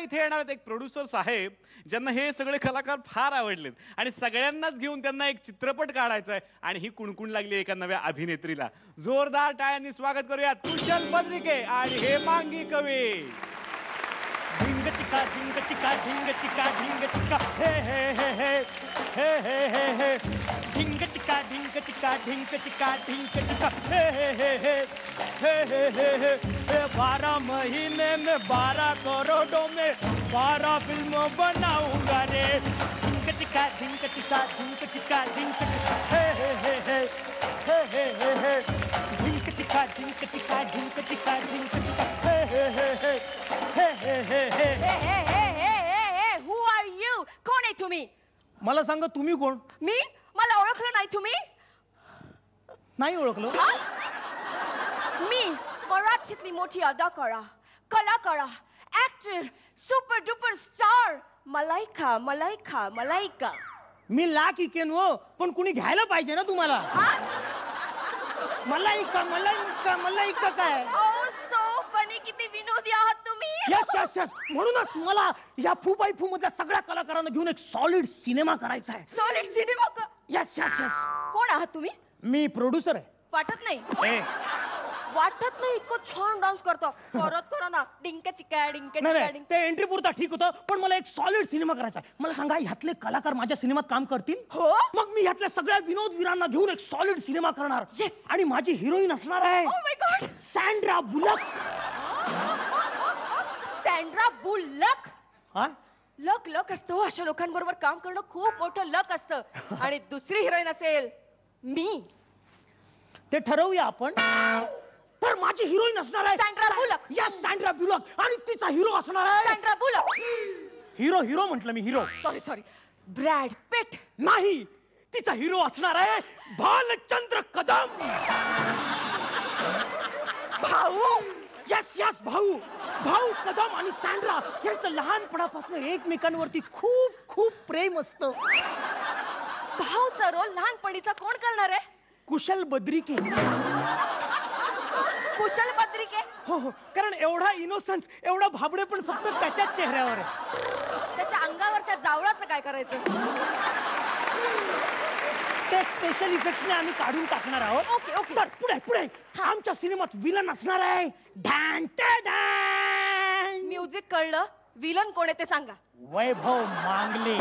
इथे येणार आहेत एक प्रोड्युसर साहेब ज्यांना हे सगळे कलाकार फार आवडलेत आणि सगळ्यांनाच घेऊन त्यांना एक चित्रपट काढायचा आहे आणि ही कुणकुण लागली एका नव्या अभिनेत्रीला. जोरदार टाळ्यांनी स्वागत करूयात कुशल बद्रिके आणि हेमांगी कवी. ढिंग चिका ढिंग चिका ढिंग चिका ढिंग चिका हे हे हे हे हे हे हे हे ढिंग चिका ढिंग चिका ढिंग चिका ढिंग चिका हे हे हे हे हे हे हे हे 12 महीने में 12 करोड़ों में 12 फिल्म बनाऊंगा रे. ढिंग चिका ढिंग चिका ढिंग चिका ढिंग चिका हे हे हे हे हे हे हे हे ढिंग चिका ढिंग चिका ढिंग चिका ढिंग चिका हे हे हे हे Who are you? कोण आहे तुम्ही? मला सांगा तुम्ही कोण? मी? मला ओळखलं नाही तुम्ही? नाही ओळखलो. मी मराठीतली मोठी अदाकारा, कलाकारा, actor, super duper star Malaika Malaika Malaika. मी लाख इकेन हो, पण कुणी घ्यायला पाहिजे ना तुम्हाला. मलाइका मलाइका मलाइका काय? Oh, so funny. किती विनोदी आहात तुम्ही. Yes yes yes. म्हणूनच मला या फू बाय फू मधल्या सगळ्या कलाकारांना घेऊन एक सॉलिड सिनेमा करायचा आहे. सॉलिड सिनेमा का? Yes yes yes. कोण आहात तुम्ही? मी प्रोड्युसर आहे. वाटत नाही. वाटत नाही. इतकं छान डान्स करतो. परत करा ना. डिंक चिका डिंक चिका डिंक. ते एंट्री पुरता ठीक होतं, पण मला एक सॉलिड सिनेमा करायचा आहे. मला सांगा ह्यातले कलाकार माझ्या सिनेमात काम करतील? हो. मग मी ह्यातल्या सगळ्या विनोदवीरांना घेऊन एक सॉलिड सिनेमा करणार. Yes. आणि माझी हिरोईन असणार आहे Oh my God. Sandra bullock. Sandra bullock. हा? लक लक असतो. अशा लोकांबरोबर काम करणं खूप मोठं लक असतं. आणि दुसरी हिरोईन असेल मी. ते ठरवूया आपण. तर माझी हिरोईन असणार आहे सँड्रा बुलक. या सँड्रा बुलक आणि तिचा हिरो असणार आहे सँड्रा बुलक. हिरो हिरो म्हटलं मी. हिरो सॉरी ब्रॅड पिट. नाही, तिचा हिरो असणार आहे भालचंद्र कदम. भाऊ. यस यस भाऊ. भाऊ कदम आणि सँड्रा यांचं लहानपणापासून एकमेकांवरती खूप खूप प्रेम असतं. भाऊचा रोल लहानपणीचा कोण करणार आहे? कुशल बद्रिके. कुशल बद्रिके. हो हो, कारण एवढा इनोसन्स, एवढा भाबडे पण फक्त त्याच्याच चेहऱ्यावर आहे. त्याच्या अंगावरच्या जावळाचं काय करायचं? ते स्पेशल इफेक्ट्सने आम्ही काढून टाकणार आहोत. Okay okay. तर पुढे पुढे आमच्या सिनेमात विलन असणार आहे ढॅन टॅन. म्युझिक कळलं. विलन कोण आहे ते सांगा. वैभव मांगले.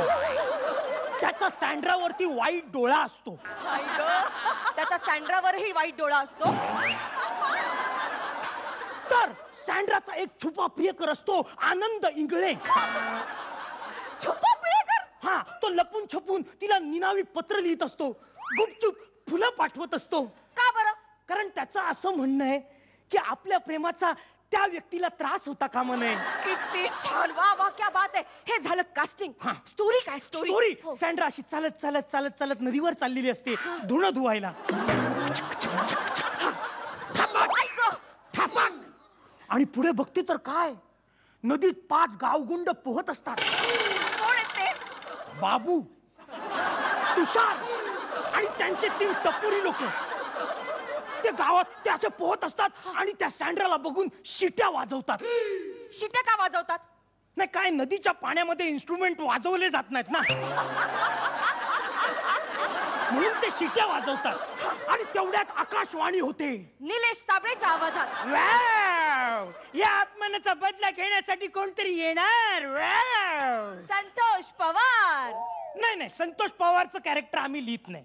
त्याचा सँड्रावरती वाईट डोळा असतो. त्याचा सँड्रावरही वाईट डोळा असतो. तर सँड्राचा एक छुपा प्रियकर असतो आनंद इंगळे. छुपा प्रियकर. हा, तो लपून छपून तिला निनावी पत्र लिहित असतो. गुपचूप फुलं पाठवत असतो. का बरं? कारण त्याचं असं म्हणणं आहे की आपल्या प्रेमाचा त्या व्यक्तीला त्रास होता कामा नये. किती छान. वा वा, क्या बात आहे. हे झालं कास्टिंग. स्टोरी काय? स्टोरी सँड्रा अशी चालत चालत चालत चालत नदीवर चाललेली असते धुणं धुवायला. आणि पुढे बघते तर काय, नदीत 5 गावगुंड पोहत असतात. कोण आहेत ते? बाबू, तुषार आणि त्यांचे 3 टपोरी लोक. ते गावात त्याचे पोहत असतात आणि त्या सँड्राला बघून शिट्या वाजवतात. शिट्या का वाजवतात? नाही, काय नदीच्या पाण्यामध्ये इन्स्ट्रुमेंट वाजवले जात नाहीत ना, म्हणून ते शिट्या वाजवतात. आणि तेवढ्यात आकाशवाणी होते निलेश साबळेच्या आवाजात. वाव, या अपमानाचा बदला घेण्यासाठी कोणतरी येणार. वाव. संतोष पवार. नाही नाही, संतोष पवारचं कॅरेक्टर आम्ही लिहित नाही.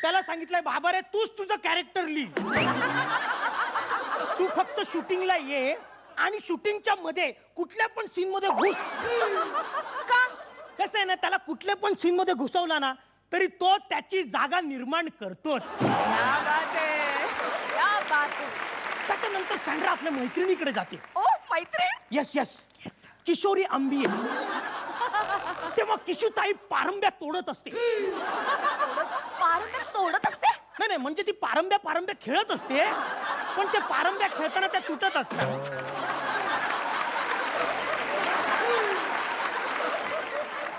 त्याला सांगितलंय बाबा रे, तूच तुझं कॅरेक्टर लिह. तू फक्त शूटिंगला ये आणि शूटिंगच्या मध्ये कुठल्या पण सीन मध्ये घुस. का? कसं आहे ना, त्याला कुठल्या पण सीन मध्ये घुसवला ना तरी तो त्याची जागा निर्माण करतोच. क्या बात आहे, क्या बात आहे. त्याच्यानंतर सँड्रा आपल्या मैत्रिणीकडे जाते. ओ मैत्रीण. Yes yes. किशोरी आंबिये. तेव्हा किशोताई पारंब्या तोडत असते. पारंब्या तोडत असते? नाही नाही, म्हणजे ती पारंब्या खेळत असते, पण ते पारंब्या खेळताना त्या तुटत असतात.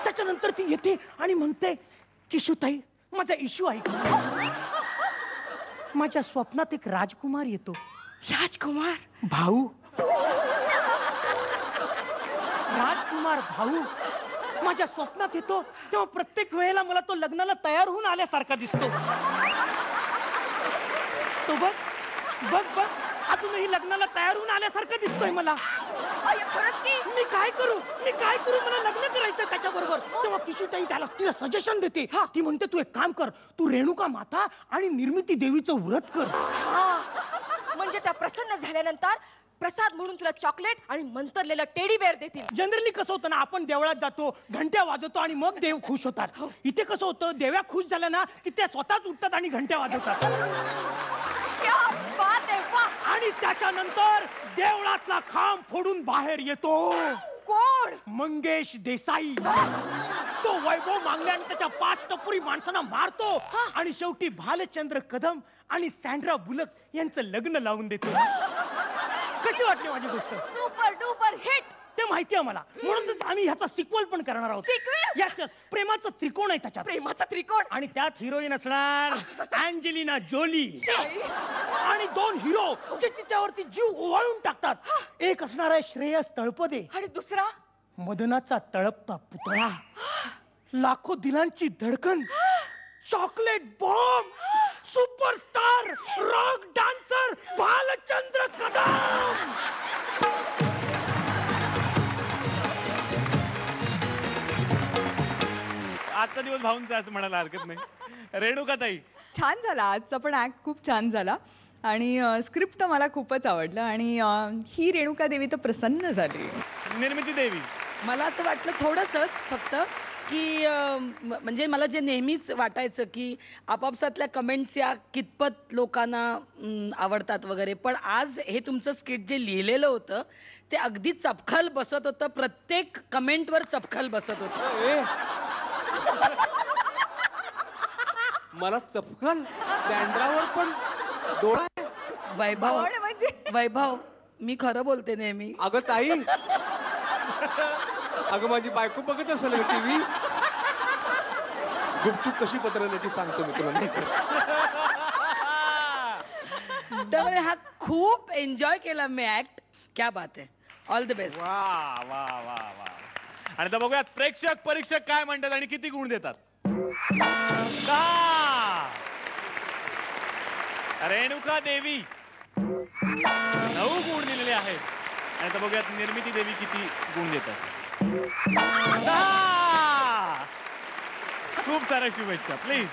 त्याच्यानंतर ती येते आणि म्हणते, किशोताई माझा इश्यू आहे. माझ्या स्वप्नात एक राजकुमार येतो. राजकुमार? भाऊ. राजकुमार वारंवार भाऊ माझ्या स्वप्नात येतो तेव्हा प्रत्येक वेळेला मला तो लग्नाला तयार होऊन आल्यासारखा दिसतो. तो बघ बघ बघ अजूनही लग्नाला तयार होऊन आल्यासारखं दिसतोय मला. खरंच की मी काय करू मला लग्न करायचं त्याच्याबरोबर. तेव्हा पिशूताई तिला सजेशन देते. ती म्हणते तू एक काम कर, तू रेणुका माता आणि निर्मिती देवीचं व्रत कर. म्हणजे त्या प्रसन्न झाल्यानंतर प्रसाद म्हणून तुला चॉकलेट आणि मंतरलेलं टेडी बेअर देतील. जनरली कसं होतं ना, आपण देवळात जातो, घंट्या वाजवतो आणि मग देव खुश होतात. इथे कसं होतं, देव्या खुश झाल्या ना की त्या स्वतःच उठतात आणि घंट्या वाजवतात. क्या बात आहे, वाह! आणि त्याच्यानंतर देवळातला खांब फोडून बाहेर येतो. कोण? मंगेश देसाई. तो वैभव मागणे आणि त्याच्या 5 टपुरी माणसांना मारतो आणि शेवटी भालचंद्र कदम आणि सँड्रा बुलक यांचं लग्न लावून देतो. कशी वाटली माझी गोष्ट? Super duper hit. ते माहिती आहे मला, म्हणूनच आम्ही ह्याचा सिक्वल पण करणार आहोत. Sequel? यस यस, प्रेमाचं त्रिकोण आहे त्याच्यात. प्रेमाचा त्रिकोण. आणि त्यात हिरोईन असणार अँजेलिना जोली आणि 2 हिरो जे तिच्यावरती जीव ओवाळून टाकतात. एक असणार आहे श्रेयस तळपदे आणि दुसरा मदनाचा तळपता पुतळा, लाखो दिलांची धडकन, chocolate bomb, superstar, rock dancer Bhalchandra Kadam. आजचा दिवस भाऊंचा असं म्हणायला हरकत नाही. रेणुकाताई, छान झाला आजचा पण ऍक्ट, खूप छान झाला आणि स्क्रिप्ट मला खूपच आवडलं आणि ही रेणुका देवी तर प्रसन्न झाली. निर्मिती देवी, मला असं वाटलं थोडंसंच फक्त की म्हणजे मला जे नेहमीच वाटायचं की आपापसातल्या कमेंट्स या कितपत लोकांना आवडतात वगैरे, पण आज हे तुमचं स्किट जे लिहिलेलं होतं ते अगदी चपखल बसत होतं. प्रत्येक कमेंटवर चपखल बसत होतं. मला चपखल सँड्रावर पण डोळा आहे. वैभव म्हणजे वैभव मी खरं बोलते नेहमी. अगं ताई, अगं माझी बायको बघत असेल टीव्ही. गुपचूप कशी पत्रल्याची सांगतो मी तुला, नाही का? त्यामुळे हा खूप एन्जॉय केला मी ऍक्ट. क्या बात आहे. All the best. वा वा वा वा. आणि आता बघूयात प्रेक्षक परीक्षक काय म्हणतात आणि किती गुण देतात. 10. रेणुका देवी 9 गुण दिलेले आहेत. आणि आता बघूयात निर्मिती देवी किती गुण देतात. 10. खूप साऱ्या शुभेच्छा. प्लीज.